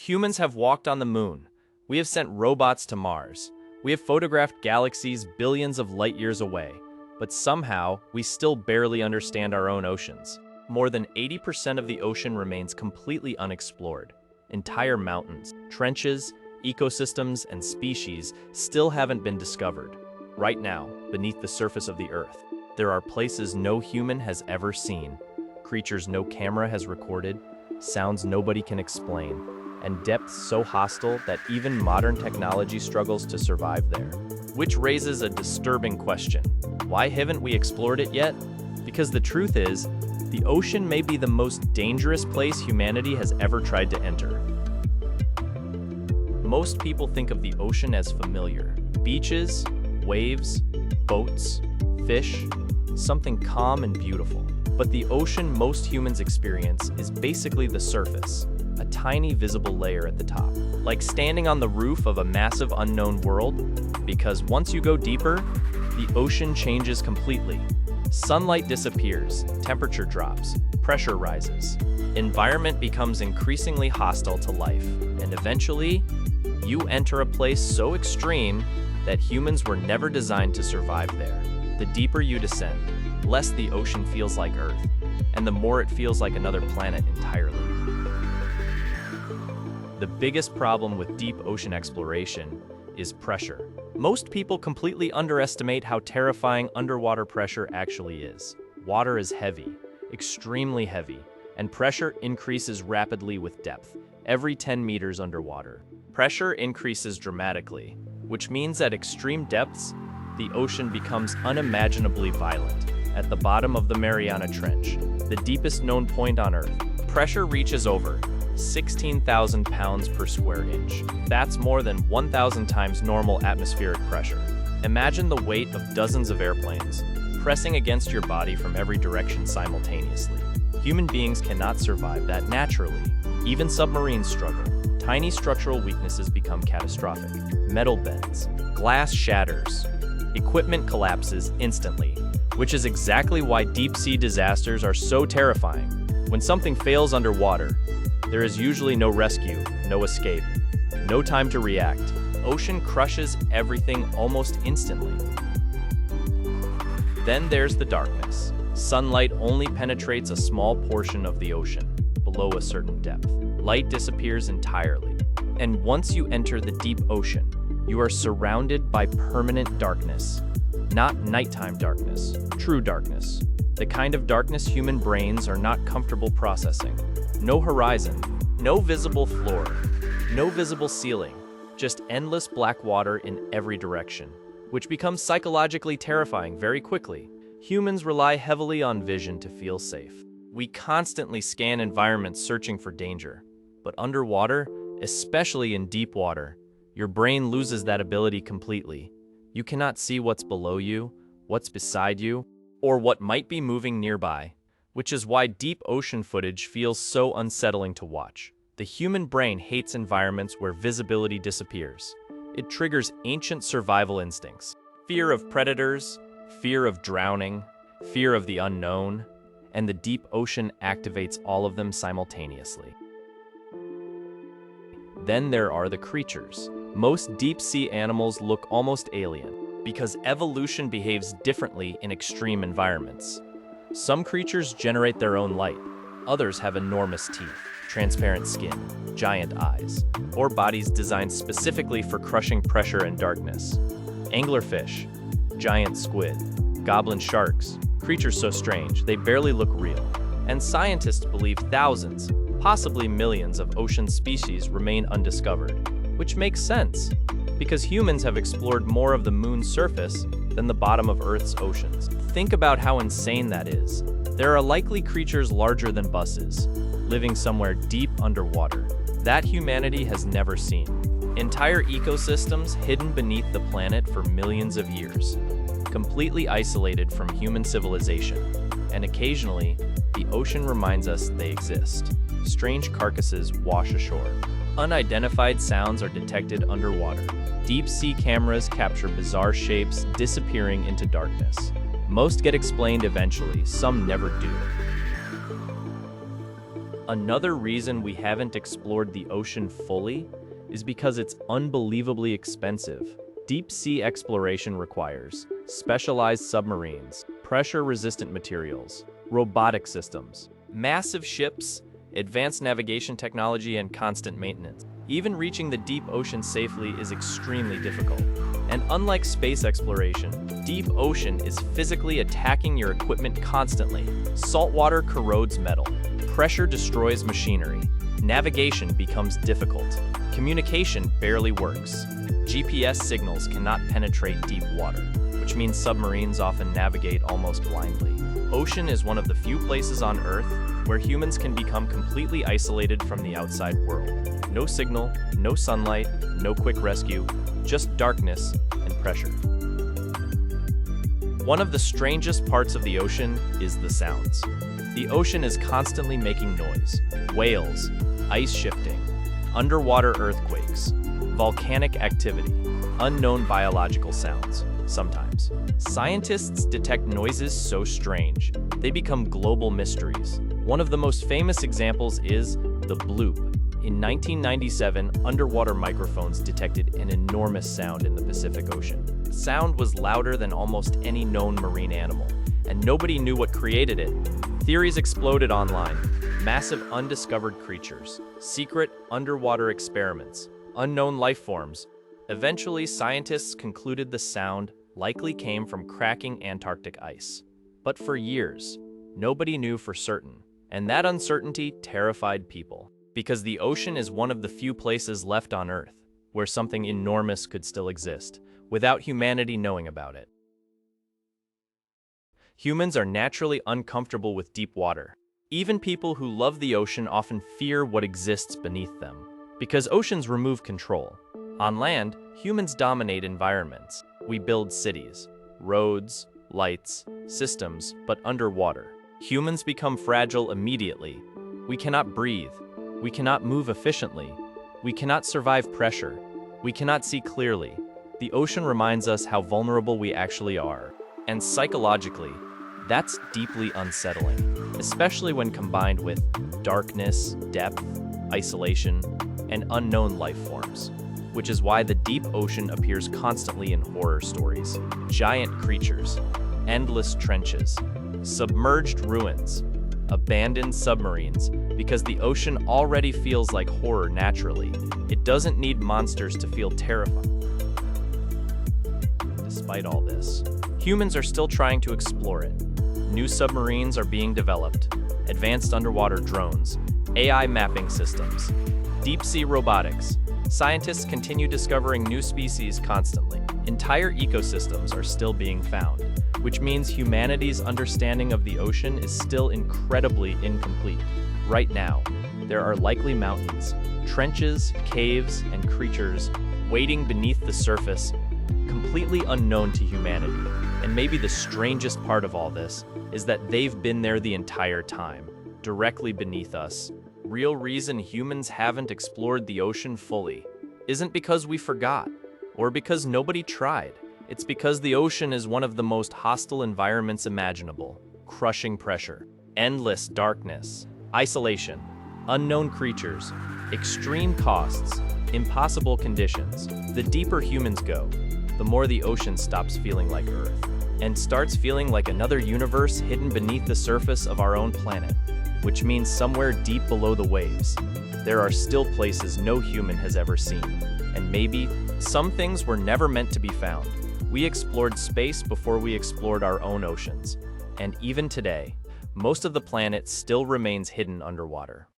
Humans have walked on the moon. We have sent robots to Mars. We have photographed galaxies billions of light years away. But somehow, we still barely understand our own oceans. More than 80% of the ocean remains completely unexplored. Entire mountains, trenches, ecosystems, and species still haven't been discovered. Right now, beneath the surface of the Earth, there are places no human has ever seen, creatures no camera has recorded, sounds nobody can explain, and depths so hostile that even modern technology struggles to survive there. Which raises a disturbing question. Why haven't we explored it yet? Because the truth is, the ocean may be the most dangerous place humanity has ever tried to enter. Most people think of the ocean as familiar. Beaches, waves, boats, fish, something calm and beautiful. But the ocean most humans experience is basically the surface, a tiny visible layer at the top. Like standing on the roof of a massive unknown world, because once you go deeper, the ocean changes completely. Sunlight disappears, temperature drops, pressure rises. Environment becomes increasingly hostile to life, and eventually, you enter a place so extreme that humans were never designed to survive there. The deeper you descend, less the ocean feels like Earth, and the more it feels like another planet entirely. The biggest problem with deep ocean exploration is pressure. Most people completely underestimate how terrifying underwater pressure actually is. Water is heavy, extremely heavy, and pressure increases rapidly with depth, every 10 meters underwater. Pressure increases dramatically, which means at extreme depths, the ocean becomes unimaginably violent. At the bottom of the Mariana Trench, the deepest known point on Earth, pressure reaches over 16,000 pounds per square inch. That's more than 1,000 times normal atmospheric pressure. Imagine the weight of dozens of airplanes pressing against your body from every direction simultaneously. Human beings cannot survive that naturally. Even submarines struggle. Tiny structural weaknesses become catastrophic. Metal bends, glass shatters, equipment collapses instantly, which is exactly why deep-sea disasters are so terrifying. When something fails underwater, there is usually no rescue, no escape, no time to react. Ocean crushes everything almost instantly. Then there's the darkness. Sunlight only penetrates a small portion of the ocean, below a certain depth. Light disappears entirely. And once you enter the deep ocean, you are surrounded by permanent darkness. Not nighttime darkness, true darkness. The kind of darkness human brains are not comfortable processing. No horizon, no visible floor, no visible ceiling, just endless black water in every direction, which becomes psychologically terrifying very quickly. Humans rely heavily on vision to feel safe. We constantly scan environments searching for danger, but underwater, especially in deep water, your brain loses that ability completely. You cannot see what's below you, what's beside you, or what might be moving nearby, which is why deep ocean footage feels so unsettling to watch. The human brain hates environments where visibility disappears. It triggers ancient survival instincts. Fear of predators, fear of drowning, fear of the unknown, and the deep ocean activates all of them simultaneously. Then there are the creatures. Most deep-sea animals look almost alien, because evolution behaves differently in extreme environments. Some creatures generate their own light. Others have enormous teeth, transparent skin, giant eyes, or bodies designed specifically for crushing pressure and darkness. Anglerfish, giant squid, goblin sharks, creatures so strange they barely look real. And scientists believe thousands, possibly millions of ocean species remain undiscovered, which makes sense, because humans have explored more of the moon's surface than the bottom of Earth's oceans. Think about how insane that is. There are likely creatures larger than buses, living somewhere deep underwater, that humanity has never seen. Entire ecosystems hidden beneath the planet for millions of years, completely isolated from human civilization, and occasionally, the ocean reminds us they exist. Strange carcasses wash ashore. Unidentified sounds are detected underwater. Deep-sea cameras capture bizarre shapes disappearing into darkness. Most get explained eventually, some never do. Another reason we haven't explored the ocean fully is because it's unbelievably expensive. Deep sea exploration requires specialized submarines, pressure-resistant materials, robotic systems, massive ships, advanced navigation technology, and constant maintenance. Even reaching the deep ocean safely is extremely difficult. And unlike space exploration, deep ocean is physically attacking your equipment constantly. Saltwater corrodes metal. Pressure destroys machinery. Navigation becomes difficult. Communication barely works. GPS signals cannot penetrate deep water, which means submarines often navigate almost blindly. Ocean is one of the few places on Earth where humans can become completely isolated from the outside world. No signal, no sunlight, no quick rescue, just darkness and pressure. One of the strangest parts of the ocean is the sounds. The ocean is constantly making noise. Whales, ice shifting, underwater earthquakes, volcanic activity, unknown biological sounds, sometimes. Scientists detect noises so strange, they become global mysteries. One of the most famous examples is the bloop. In 1997, underwater microphones detected an enormous sound in the Pacific Ocean. The sound was louder than almost any known marine animal, and nobody knew what created it. Theories exploded online. Massive undiscovered creatures, secret underwater experiments, unknown life forms. Eventually, scientists concluded the sound likely came from cracking Antarctic ice. But for years, nobody knew for certain, and that uncertainty terrified people, because the ocean is one of the few places left on Earth where something enormous could still exist, without humanity knowing about it. Humans are naturally uncomfortable with deep water. Even people who love the ocean often fear what exists beneath them, because oceans remove control. On land, humans dominate environments. We build cities, roads, lights, systems, but underwater, humans become fragile immediately. We cannot breathe. We cannot move efficiently. We cannot survive pressure. We cannot see clearly. The ocean reminds us how vulnerable we actually are. And psychologically, that's deeply unsettling, especially when combined with darkness, depth, isolation, and unknown life forms, which is why the deep ocean appears constantly in horror stories. Giant creatures, endless trenches, submerged ruins, abandoned submarines, because the ocean already feels like horror naturally. It doesn't need monsters to feel terrifying. Despite all this, humans are still trying to explore it. New submarines are being developed, advanced underwater drones, AI mapping systems, deep-sea robotics. Scientists continue discovering new species constantly. Entire ecosystems are still being found, which means humanity's understanding of the ocean is still incredibly incomplete. Right now, there are likely mountains, trenches, caves, and creatures waiting beneath the surface, completely unknown to humanity. And maybe the strangest part of all this is that they've been there the entire time, directly beneath us. Real reason humans haven't explored the ocean fully isn't because we forgot, or because nobody tried. It's because the ocean is one of the most hostile environments imaginable. Crushing pressure, endless darkness, isolation, unknown creatures, extreme costs, impossible conditions. The deeper humans go, the more the ocean stops feeling like Earth, and starts feeling like another universe hidden beneath the surface of our own planet, which means somewhere deep below the waves, there are still places no human has ever seen. And maybe some things were never meant to be found. We explored space before we explored our own oceans. And even today, most of the planet still remains hidden underwater.